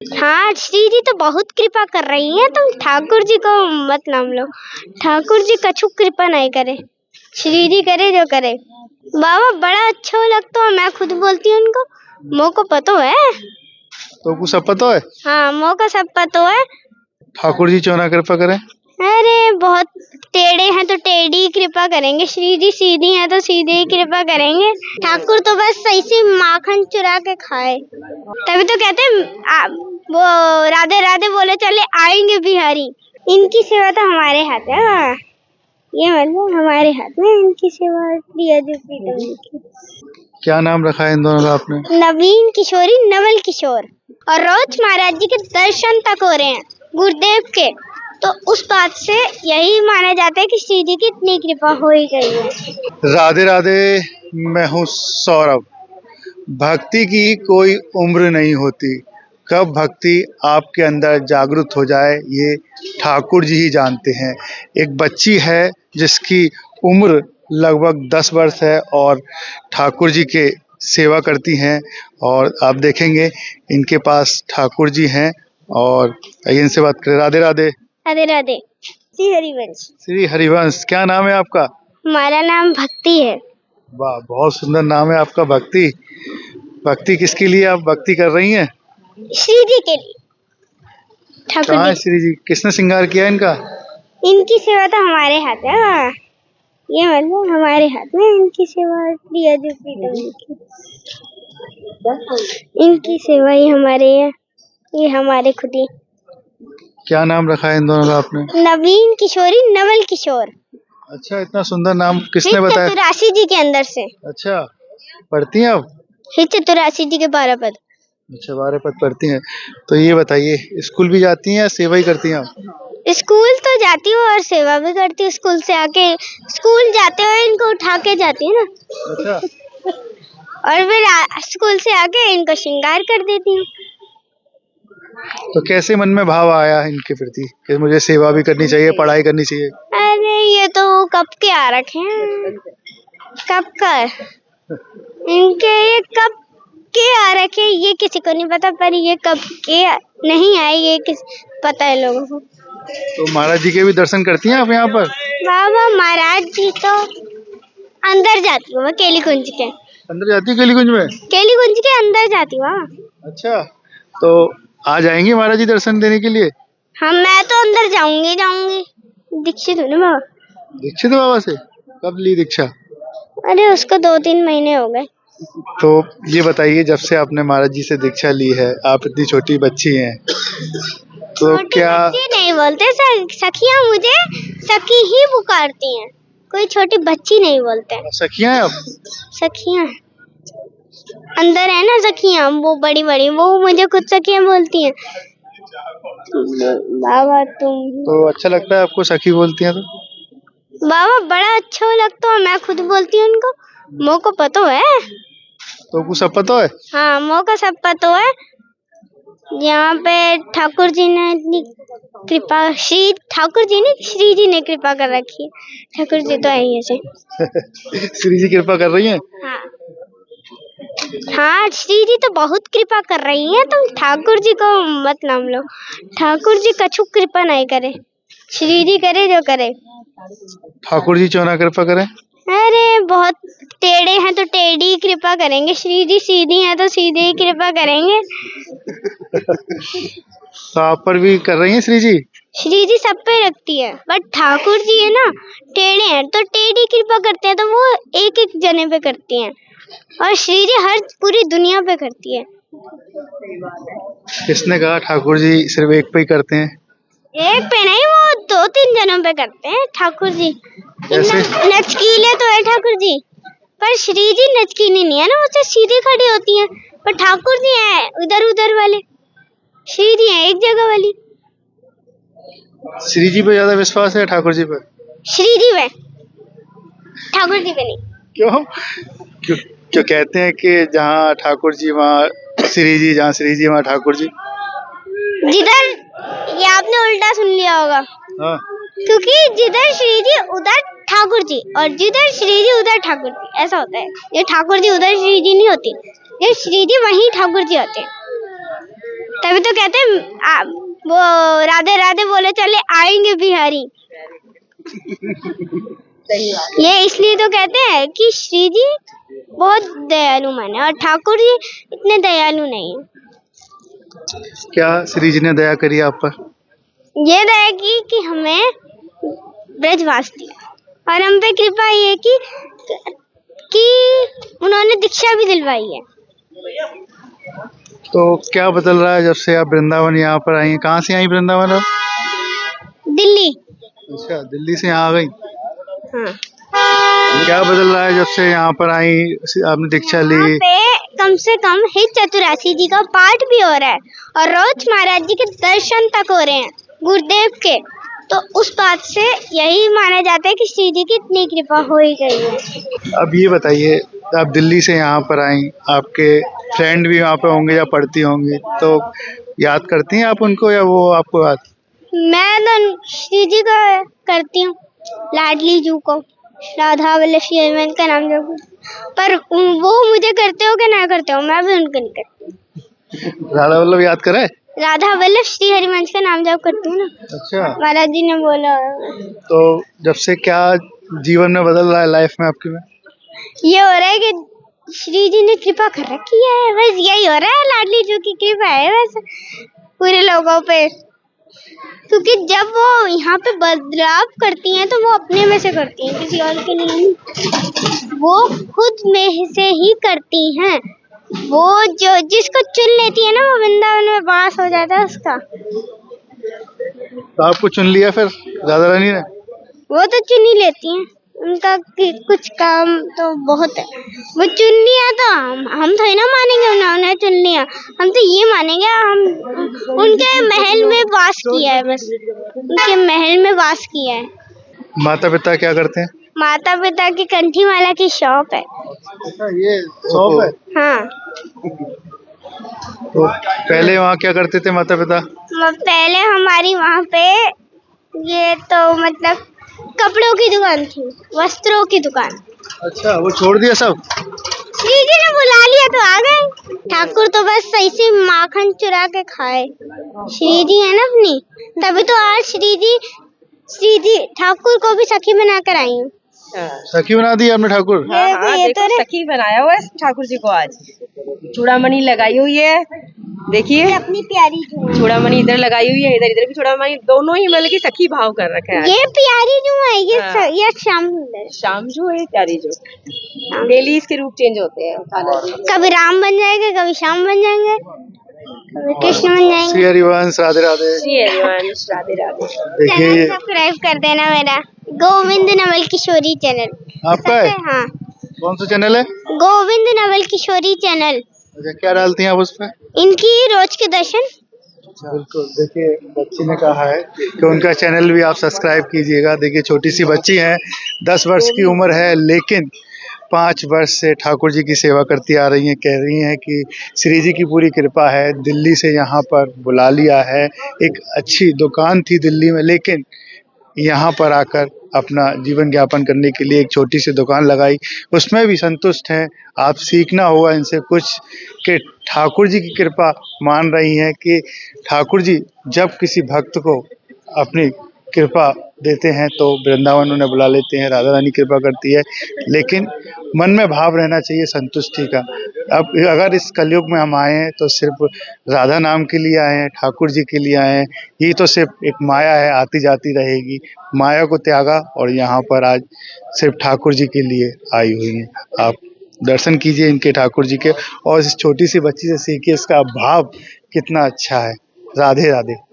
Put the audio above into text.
हाँ, श्री जी तो बहुत कृपा कर रही हैं, तुम ठाकुर जी को मत नाम लो। ठाकुर जी कछु कृपा नहीं करे, श्री जी करे जो करे। बाबा बड़ा अच्छा लगता है, मैं खुद बोलती हूँ उनको। मोह को पतो है। तो कुछ सब पता है? हाँ, मोह को सब पतो है। ठाकुर जी क्यों ना कृपा करें? अरे बहुत टेढ़े हैं तो टेढ़ी कृपा करेंगे, श्री जी सीधी हैं तो सीधे ही कृपा करेंगे। ठाकुर तो बस सही से माखन चुरा के खाए, तभी तो कहते हैं वो राधे राधे बोले चले आएंगे बिहारी। इनकी सेवा तो हमारे हाथ है। हाँ, ये मतलब हमारे हाथ में इनकी सेवा। प्रिया जी प्रीतम जी की। क्या नाम रखा है इन दोनों का आपने? नवीन किशोरी, नवल किशोर। और रोज महाराज जी के दर्शन तक हो रहे हैं गुरुदेव के, तो उस बात से यही माना जाता है कि श्री जी की इतनी कृपा हो ही गई है। राधे राधे, मैं हूँ सौरभ। भक्ति की कोई उम्र नहीं होती, कब भक्ति आपके अंदर जागृत हो जाए ये ठाकुर जी ही जानते हैं। एक बच्ची है जिसकी उम्र लगभग 10 वर्ष है और ठाकुर जी के सेवा करती हैं, और आप देखेंगे इनके पास ठाकुर जी हैं। और आइए इनसे बात करें। राधे राधे। राधे राधे। श्री हरिवंश। श्री हरिवंश, क्या नाम है आपका? हमारा नाम भक्ति है। वाह, बहुत सुंदर नाम है आपका, भक्ति। भक्ति किसके लिए आप भक्ति कर रही हैं? श्री जी के लिए। ठाकुर कहाँ है जी, श्री जी? किसने श्रृंगार किया इनका? इनकी सेवा तो हमारे हाथ है। हाँ, ये मतलब हमारे हाथ में इनकी सेवा। प्रिया जी प्रीतम जी की, इनकी सेवा ही हमारे है, ये हमारे खुद ही। क्या नाम रखा है इन दोनों का आपने? नवीन किशोरी, नवल किशोर। अच्छा, इतना सुंदर नाम किसने बताया? चतुराशी जी के अंदर से। अच्छा, पढ़ती हैं आप? फिर चतुराशी जी के 12 पद। अच्छा, 12 पद पढ़ती हैं। तो ये बताइए, स्कूल भी जाती हैं या सेवा ही करती हैं आप? स्कूल तो जाती हूँ और सेवा भी करती हूँ। स्कूल से आके, स्कूल जाते हुए इनको उठा के जाती हूँ ना, अच्छा, और फिर स्कूल से आके इनको श्रृंगार कर देती हूँ। तो कैसे मन में भाव आया इनके प्रति कि मुझे सेवा भी करनी चाहिए, पढ़ाई करनी चाहिए? अरे ये तो कब के आ रखे हैं, कब का इनके, ये कब के आ रखे हैं, ये किसी को नहीं पता, पर ये कब के नहीं आए ये किस पता है लोगों को। तो महाराज जी के भी दर्शन करती हैं आप यहाँ पर? बाबा महाराज जी तो अंदर जाती हूँ, केली कुंज के। अंदर जाती है केलीकुंज में? केली कुंज के अंदर जाती हूँ। अच्छा, तो आ जाएंगे महाराज जी दर्शन देने के लिए? हाँ, मैं तो अंदर जाऊंगी। दीक्षित हूँ ना बाबा। दीक्षित बाबा से? कब ली दीक्षा? अरे उसको 2-3 महीने हो गए। तो ये बताइए, जब से आपने महाराज जी से दीक्षा ली है, आप इतनी छोटी बच्ची हैं, तो क्या? बच्ची नहीं बोलते, सखियाँ मुझे सखी ही पुकारती हैं, कोई छोटी बच्ची नहीं बोलते। सखियां हैं आप? सखियाँ अंदर है ना, सखियाँ वो बड़ी बड़ी, वो मुझे खुद सखियाँ बोलती हैं। बाबा तुम तो अच्छा लगता है आपको सखी बोलती हैं तो? बाबा बड़ा अच्छा लगता है, मैं खुद बोलती हूँ उनको। मोह को पतो है। तो कुछ सब पता है? हाँ, मोह को सब पतो है। यहाँ पे ठाकुर जी ने इतनी कृपा, श्री ठाकुर जी ने, श्री जी ने कृपा कर रखी है। ठाकुर जी तो आई है। श्री जी कृपा कर रही हैं? हाँ, हाँ, श्री जी तो बहुत कृपा कर रही हैं, तुम ठाकुर जी को मत नाम लो। ठाकुर जी कछु कृपा नहीं करे, श्री जी करे जो करे। ठाकुर जी क्यों ना कृपा करें? अरे बहुत टेढ़े हैं तो टेढ़ी कृपा करेंगे, श्री जी सीधी हैं तो सीधे ही कृपा करेंगे। तो आप पर भी कर रही हैं श्री जी? श्री जी सब पे रखती है, बट ठाकुर जी है ना, टेढ़े हैं तो टेढ़ी कृपा करते हैं, तो वो एक एक जने पे करती हैं, और श्री जी हर पूरी दुनिया पे करती है। किसने कहा ठाकुर जी सिर्फ एक पे ही करते हैं? एक पे नहीं, वो 2-3 जनों पे करते हैं ठाकुर जी। कैसे? नचकीले तो है ठाकुर जी, पर श्री जी नचकीली नहीं है ना, उससे सीधी खड़ी होती हैं। पर ठाकुर जी है उधर उधर वाले, श्री जी है एक जगह वाली। श्री जी पे ज्यादा विश्वास है ठाकुर जी पे? श्री जी पे, ठाकुर जी पे नहीं। क्यों? क्यों? क्यों कहते हैं कि जहाँ ठाकुर जी वहाँ श्री जी, जहाँ श्री जी वहाँ ठाकुर जी? जिधर, ये आपने उल्टा सुन लिया होगा। हाँ। क्योंकि जिधर श्री जी उधर ठाकुर जी, और जिधर श्री जी उधर ठाकुर जी, ऐसा होता है। ये ठाकुर जी उधर श्री जी नहीं होती, ये श्री जी वहीं ठाकुर जी होते हैं, तभी तो कहते हैं वो राधे राधे बोले चले आएंगे बिहारी। सही बात। ये इसलिए तो कहते हैं कि श्री जी बहुत दयालु मन है और ठाकुर जी इतने दयालु नहीं है। क्या श्री जी ने दया करी आप पर? ये दया की कि हमें ब्रजवास दिया और हम पे कृपा ये कि उन्होंने दीक्षा भी दिलवाई है। तो क्या बदल रहा है जब से आप वृंदावन यहाँ पर आई हैं? कहाँ से आई वृंदावन आप? दिल्ली। अच्छा, दिल्ली से यहाँ आ गई। हाँ। क्या बदल रहा है जब से यहाँ पर आई, आपने दीक्षा ली? यहाँ पे कम से कम हित चतुरासी जी का पाठ भी हो रहा है और रोज महाराज जी के दर्शन तक हो रहे हैं गुरुदेव के। तो उस बात से यही माना जाता है कि श्री जी की इतनी कृपा हो ही गई है। अब ये बताइए, आप दिल्ली से यहाँ पर आई, आपके फ्रेंड भी वहाँ पे होंगे या पढ़ती होंगी, तो याद करती हैं आप उनको या वो आपको याद? मैं तो श्री जी का करती हूँ, लाडली जू को, राधा वल्लभ श्री हरिवंश का नाम जप, पर वो मुझे करते हो कि ना करते हो, मैं भी उनको नहीं करती। राधा वल्लभ याद करा है? राधा वल्लभ श्री हरिवंश का नाम जप करती हूँ ना। अच्छा, महाराज जी ने बोला। तो जब से क्या जीवन में बदल रहा है, लाइफ में आपकी में? ये हो रहा है कि श्री जी ने कृपा कर रखी है, बस यही हो रहा है, लाडली जू की कृपा है बस पूरे लोगों पे। क्योंकि जब वो यहाँ पे बदलाव करती हैं तो वो अपने में से करती हैं, किसी और के लिए नहीं। वो खुद में से ही करती हैं। वो जो जिसको चुन लेती है ना, वो वृंदावन में वास हो जाता है उसका। तो आपको चुन लिया फिर राधा रानी ने? वो तो चुन ही लेती हैं, उनका कुछ काम तो बहुत है। वो चुन लिया तो हम थोड़ी ना मानेंगे उन्होंने चुन लिया, हम तो ये मानेंगे हम उनके महल में वास किया है, बस उनके महल में वास किया है। माता पिता क्या करते हैं? माता पिता की कंठी माला की शॉप है। अच्छा, ये शॉप है। हाँ। तो पहले वहाँ क्या करते थे माता पिता? पहले हमारी वहाँ पे ये तो मतलब कपड़ों की दुकान थी, वस्त्रों की दुकान। अच्छा, वो छोड़ दिया सब? श्री जी ने बुला लिया तो आ गए। ठाकुर तो बस सही से माखन चुरा के खाए। श्री जी है ना अपनी, तभी तो आज श्री जी ठाकुर को भी सखी बना कर आई हूँ। सखी बना दी आपने ठाकुर? हाँ, देखो सखी बनाया हुआ है ठाकुर जी को आज। चूड़ामणि लगाई हुई है, देखिए अपनी प्यारी जू, चूड़ामणि इधर लगाई हुई है, इधर भी चूड़ामणि, दोनों ही मतलब की सखी भाव कर रखा है। ये प्यारी जू है, हाँ। ये श्याम सुंदर। शाम जो है प्यारी जो, डेली इसके रूप चेंज होते हैं खाना जी। कभी राम बन जाएंगे, कभी श्याम बन जाएंगे, कभी कृष्ण बन जाएंगे। श्री हरिवंश, राधे राधे। श्री हरिवंश, राधे राधे। देखिए चैनल सब्सक्राइब कर देना मेरा, गोविंद नवल किशोरी चैनल। आपका है? हाँ, कौन सा चैनल है? गोविंद नवल किशोरी चैनल। अच्छा, क्या डालती हैं आप उस पर? इनकी रोज के दर्शन। बिल्कुल, देखिए बच्ची ने कहा है कि उनका चैनल भी आप सब्सक्राइब कीजिएगा। देखिए छोटी सी बच्ची है, 10 वर्ष की उम्र है, लेकिन 5 वर्ष से ठाकुर जी की सेवा करती आ रही हैं। कह रही हैं कि श्री जी की पूरी कृपा है, दिल्ली से यहाँ पर बुला लिया है। एक अच्छी दुकान थी दिल्ली में, लेकिन यहाँ पर आकर अपना जीवन यापन करने के लिए एक छोटी सी दुकान लगाई, उसमें भी संतुष्ट हैं। आप सीखना होगा इनसे कुछ कि ठाकुर जी की कृपा मान रही हैं कि ठाकुर जी जब किसी भक्त को अपनी कृपा देते हैं तो वृंदावन उन्हें बुला लेते हैं, राधा रानी कृपा करती है, लेकिन मन में भाव रहना चाहिए संतुष्टि का। अब अगर इस कलयुग में हम आए हैं तो सिर्फ राधा नाम के लिए आए हैं, ठाकुर जी के लिए आए हैं। ये तो सिर्फ एक माया है, आती जाती रहेगी। माया को त्यागा और यहाँ पर आज सिर्फ ठाकुर जी के लिए आई हुई हैं। आप दर्शन कीजिए इनके ठाकुर जी के और इस छोटी सी बच्ची से सीखिए, इसका भाव कितना अच्छा है। राधे राधे।